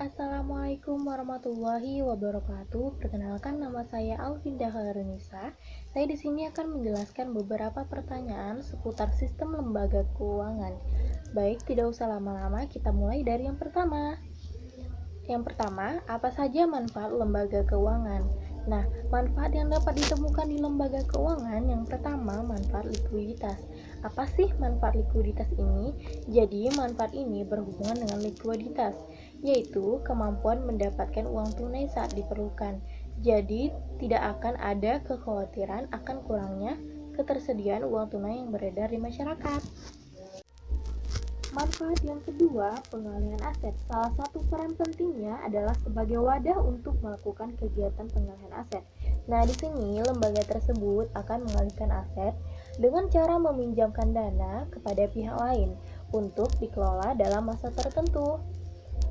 Assalamualaikum warahmatullahi wabarakatuh. Perkenalkan, nama saya Alvinda Hairunisa. Saya di sini akan menjelaskan beberapa pertanyaan seputar sistem lembaga keuangan. Baik, tidak usah lama-lama, kita mulai dari yang pertama. Yang pertama, apa saja manfaat lembaga keuangan? Nah, manfaat yang dapat ditemukan di lembaga keuangan yang pertama, manfaat likuiditas. Apa sih manfaat likuiditas ini? Jadi, manfaat ini berhubungan dengan likuiditas, yaitu kemampuan mendapatkan uang tunai saat diperlukan. Jadi, tidak akan ada kekhawatiran akan kurangnya ketersediaan uang tunai yang beredar di masyarakat. Manfaat yang kedua, pengalihan aset. Salah satu peran pentingnya adalah sebagai wadah untuk melakukan kegiatan pengalihan aset. Nah, di sini lembaga tersebut akan mengalihkan aset dengan cara meminjamkan dana kepada pihak lain untuk dikelola dalam masa tertentu.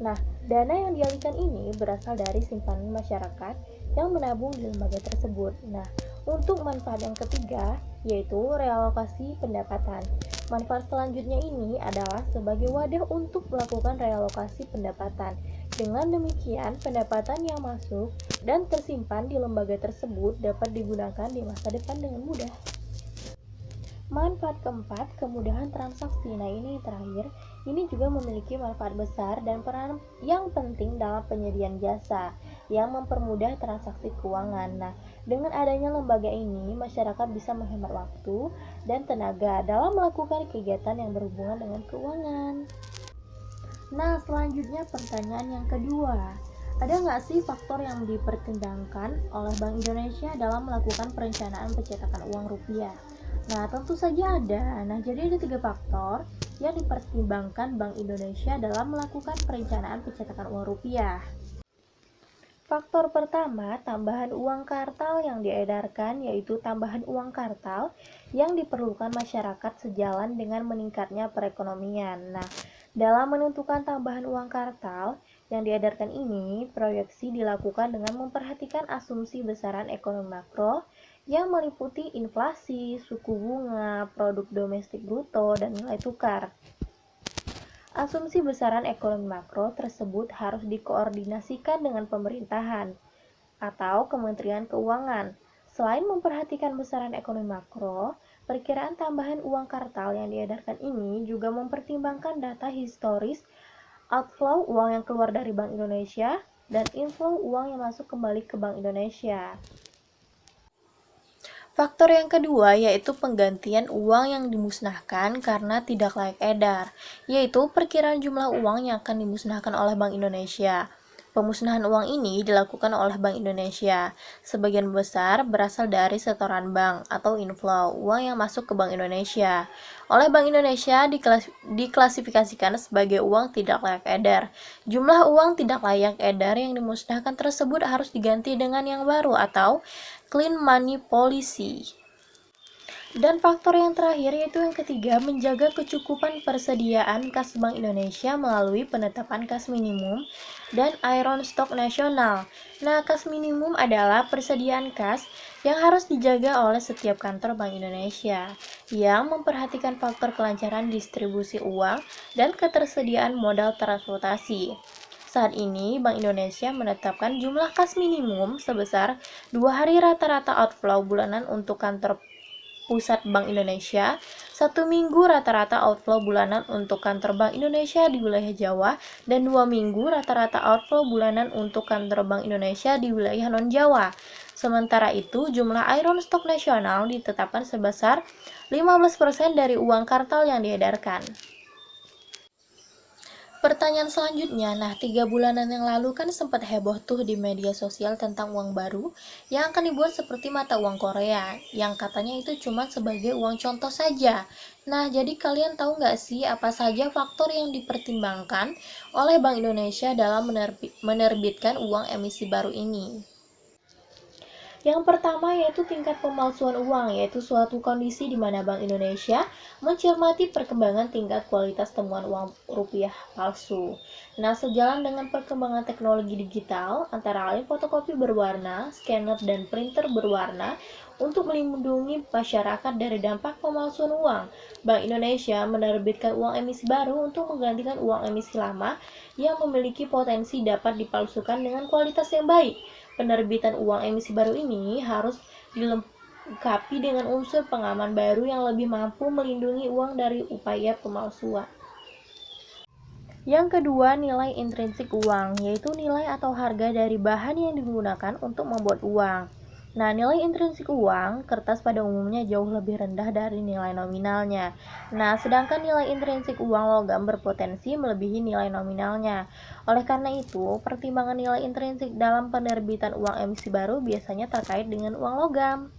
Nah, dana yang dialihkan ini berasal dari simpanan masyarakat yang menabung di lembaga tersebut. Nah, untuk manfaat yang ketiga, yaitu realokasi pendapatan. Manfaat selanjutnya ini adalah sebagai wadah untuk melakukan realokasi pendapatan. Dengan demikian, pendapatan yang masuk dan tersimpan di lembaga tersebut dapat digunakan di masa depan dengan mudah. Manfaat keempat, kemudahan transaksi. Nah, ini terakhir, ini juga memiliki manfaat besar dan peran yang penting dalam penyediaan jasa yang mempermudah transaksi keuangan. Nah, dengan adanya lembaga ini, masyarakat bisa menghemat waktu dan tenaga dalam melakukan kegiatan yang berhubungan dengan keuangan. Nah, selanjutnya pertanyaan yang kedua. Ada nggak sih faktor yang dipertimbangkan oleh Bank Indonesia dalam melakukan perencanaan pencetakan uang rupiah? Nah, tentu saja ada. Nah, jadi ada 3 faktor yang dipertimbangkan Bank Indonesia dalam melakukan perencanaan pencetakan uang rupiah. Faktor pertama, tambahan uang kartal yang diedarkan, yaitu tambahan uang kartal yang diperlukan masyarakat sejalan dengan meningkatnya perekonomian. Nah, dalam menentukan tambahan uang kartal yang diedarkan ini, proyeksi dilakukan dengan memperhatikan asumsi besaran ekonomi makro yang meliputi inflasi, suku bunga, produk domestik bruto, dan nilai tukar. Asumsi besaran ekonomi makro tersebut harus dikoordinasikan dengan pemerintahan atau Kementerian Keuangan. Selain memperhatikan besaran ekonomi makro, perkiraan tambahan uang kartal yang diedarkan ini juga mempertimbangkan data historis outflow uang yang keluar dari Bank Indonesia dan inflow uang yang masuk kembali ke Bank Indonesia. Faktor yang kedua yaitu penggantian uang yang dimusnahkan karena tidak layak edar, yaitu perkiraan jumlah uang yang akan dimusnahkan oleh Bank Indonesia. Pemusnahan uang ini dilakukan oleh Bank Indonesia. Sebagian besar berasal dari setoran bank atau inflow uang yang masuk ke Bank Indonesia. Oleh Bank Indonesia diklasifikasikan sebagai uang tidak layak edar. Jumlah uang tidak layak edar yang dimusnahkan tersebut harus diganti dengan yang baru atau clean money policy. Dan faktor yang terakhir yaitu yang ketiga, menjaga kecukupan persediaan kas Bank Indonesia melalui penetapan kas minimum dan iron stock nasional. Nah, kas minimum adalah persediaan kas yang harus dijaga oleh setiap kantor Bank Indonesia yang memperhatikan faktor kelancaran distribusi uang dan ketersediaan modal transportasi. Saat ini, Bank Indonesia menetapkan jumlah kas minimum sebesar 2 hari rata-rata outflow bulanan untuk kantor pusat Bank Indonesia, 1 minggu rata-rata outflow bulanan untuk kantor Bank Indonesia di wilayah Jawa, dan 2 minggu rata-rata outflow bulanan untuk kantor Bank Indonesia di wilayah non-Jawa. Sementara itu, jumlah iron stock nasional ditetapkan sebesar 15% dari uang kartal yang diedarkan. Pertanyaan selanjutnya, nah 3 bulanan yang lalu kan sempat heboh tuh di media sosial tentang uang baru yang akan dibuat seperti mata uang Korea, yang katanya itu cuma sebagai uang contoh saja. Nah, jadi kalian tahu nggak sih apa saja faktor yang dipertimbangkan oleh Bank Indonesia dalam menerbitkan uang emisi baru ini? Yang pertama yaitu tingkat pemalsuan uang, yaitu suatu kondisi di mana Bank Indonesia mencermati perkembangan tingkat kualitas temuan uang rupiah palsu. Nah, sejalan dengan perkembangan teknologi digital, antara lain fotokopi berwarna, scanner, dan printer berwarna, untuk melindungi masyarakat dari dampak pemalsuan uang, Bank Indonesia menerbitkan uang emisi baru untuk menggantikan uang emisi lama yang memiliki potensi dapat dipalsukan dengan kualitas yang baik. Penerbitan uang emisi baru ini harus dilengkapi dengan unsur pengaman baru yang lebih mampu melindungi uang dari upaya pemalsuan. Yang kedua, nilai intrinsik uang, yaitu nilai atau harga dari bahan yang digunakan untuk membuat uang. Nah, nilai intrinsik uang, kertas pada umumnya jauh lebih rendah dari nilai nominalnya. Nah, sedangkan nilai intrinsik uang logam berpotensi melebihi nilai nominalnya. Oleh karena itu, pertimbangan nilai intrinsik dalam penerbitan uang emisi baru biasanya terkait dengan uang logam.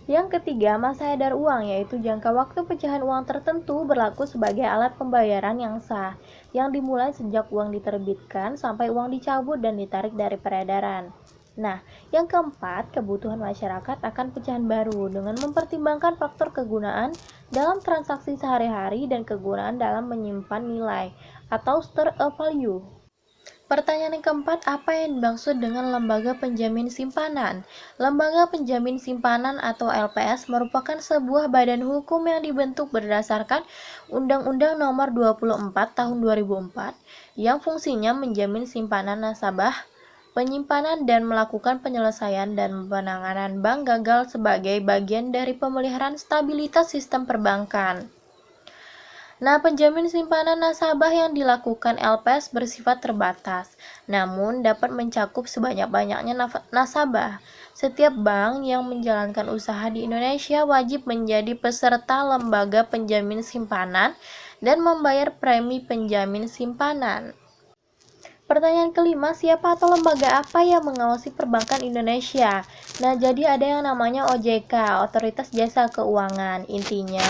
Yang ketiga, masa edar uang, yaitu jangka waktu pecahan uang tertentu berlaku sebagai alat pembayaran yang sah, yang dimulai sejak uang diterbitkan sampai uang dicabut dan ditarik dari peredaran. Nah, yang keempat, kebutuhan masyarakat akan pecahan baru dengan mempertimbangkan faktor kegunaan dalam transaksi sehari-hari dan kegunaan dalam menyimpan nilai atau store a value. Pertanyaan yang keempat, apa yang dimaksud dengan lembaga penjamin simpanan? Lembaga penjamin simpanan atau LPS merupakan sebuah badan hukum yang dibentuk berdasarkan Undang-Undang Nomor 24 Tahun 2004 yang fungsinya menjamin simpanan nasabah, penyimpanan dan melakukan penyelesaian dan penanganan bank gagal sebagai bagian dari pemeliharaan stabilitas sistem perbankan. Nah, penjamin simpanan nasabah yang dilakukan LPS bersifat terbatas, namun dapat mencakup sebanyak-banyaknya nasabah. Setiap bank yang menjalankan usaha di Indonesia wajib menjadi peserta lembaga penjamin simpanan dan membayar premi penjamin simpanan. Pertanyaan kelima, siapa atau lembaga apa yang mengawasi perbankan Indonesia? Nah, jadi ada yang namanya OJK, Otoritas Jasa Keuangan. Intinya,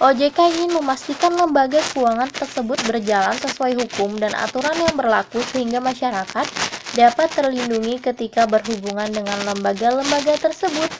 OJK ingin memastikan lembaga keuangan tersebut berjalan sesuai hukum dan aturan yang berlaku sehingga masyarakat dapat terlindungi ketika berhubungan dengan lembaga-lembaga tersebut.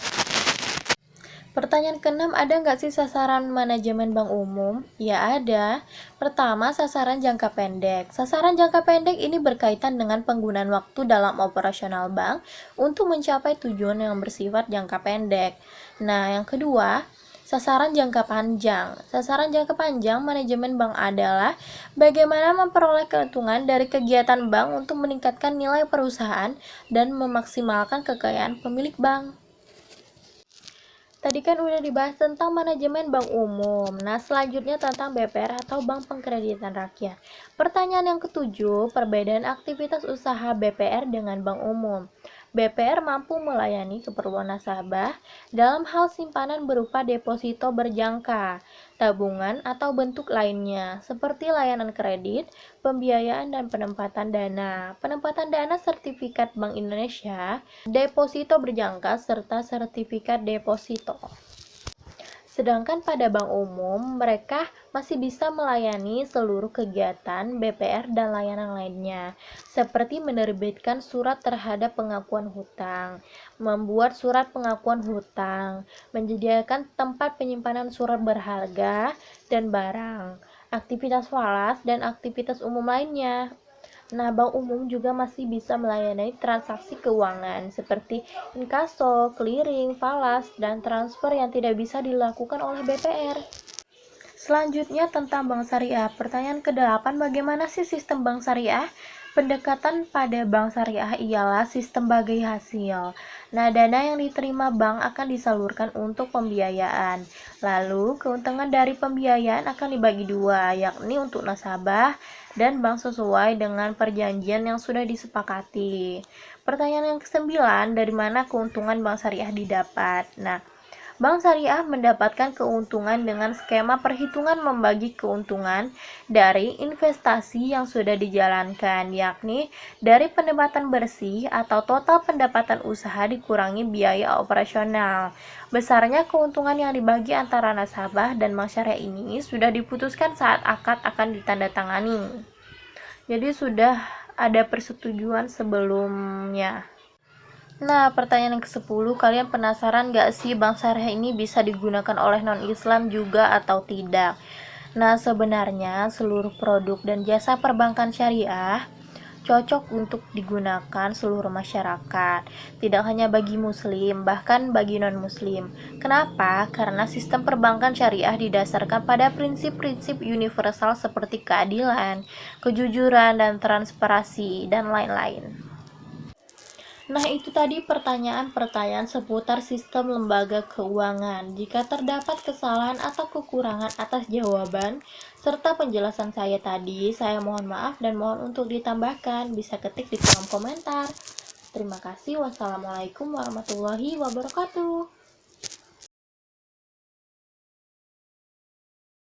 Pertanyaan keenam, ada nggak sih sasaran manajemen bank umum? Ya ada. Pertama, sasaran jangka pendek. Sasaran jangka pendek ini berkaitan dengan penggunaan waktu dalam operasional bank untuk mencapai tujuan yang bersifat jangka pendek. Nah, yang kedua, sasaran jangka panjang. Sasaran jangka panjang manajemen bank adalah bagaimana memperoleh keuntungan dari kegiatan bank untuk meningkatkan nilai perusahaan dan memaksimalkan kekayaan pemilik bank. Tadi kan udah dibahas tentang manajemen bank umum. Nah, selanjutnya tentang BPR atau Bank Pengkreditan Rakyat. Pertanyaan yang ketujuh, perbedaan aktivitas usaha BPR dengan bank umum. BPR mampu melayani keperluan nasabah dalam hal simpanan berupa deposito berjangka, tabungan, atau bentuk lainnya, seperti layanan kredit, pembiayaan, dan penempatan dana. Penempatan dana sertifikat Bank Indonesia, deposito berjangka, serta sertifikat deposito. Sedangkan pada bank umum, mereka masih bisa melayani seluruh kegiatan BPR dan layanan lainnya, seperti menerbitkan surat terhadap pengakuan hutang, membuat surat pengakuan hutang, menyediakan tempat penyimpanan surat berharga dan barang, aktivitas falas, dan aktivitas umum lainnya. Nah, bank umum juga masih bisa melayani transaksi keuangan seperti inkaso, clearing, falas, dan transfer yang tidak bisa dilakukan oleh BPR. Selanjutnya tentang bank syariah. Pertanyaan ke-8, bagaimana sih sistem bank syariah? Pendekatan pada bank syariah ialah sistem bagi hasil. Nah, dana yang diterima bank akan disalurkan untuk pembiayaan. Lalu, keuntungan dari pembiayaan akan dibagi dua, yakni untuk nasabah dan bank sesuai dengan perjanjian yang sudah disepakati. Pertanyaan yang ke-9, dari mana keuntungan bank syariah didapat? Nah, Bank Syariah mendapatkan keuntungan dengan skema perhitungan membagi keuntungan dari investasi yang sudah dijalankan, yakni dari pendapatan bersih atau total pendapatan usaha dikurangi biaya operasional. Besarnya keuntungan yang dibagi antara nasabah dan bank syariah ini sudah diputuskan saat akad akan ditandatangani. Jadi sudah ada persetujuan sebelumnya. Nah, pertanyaan yang ke-10, kalian penasaran gak sih bank syariah ini bisa digunakan oleh non-Islam juga atau tidak? Nah, sebenarnya seluruh produk dan jasa perbankan syariah cocok untuk digunakan seluruh masyarakat, tidak hanya bagi muslim, bahkan bagi non-muslim. Kenapa? Karena sistem perbankan syariah didasarkan pada prinsip-prinsip universal seperti keadilan, kejujuran, dan transparansi, dan lain-lain. Nah, itu tadi pertanyaan-pertanyaan seputar sistem lembaga keuangan. Jika terdapat kesalahan atau kekurangan atas jawaban serta penjelasan saya tadi, saya mohon maaf dan mohon untuk ditambahkan. Bisa ketik di kolom komentar. Terima kasih. Wassalamualaikum warahmatullahi wabarakatuh.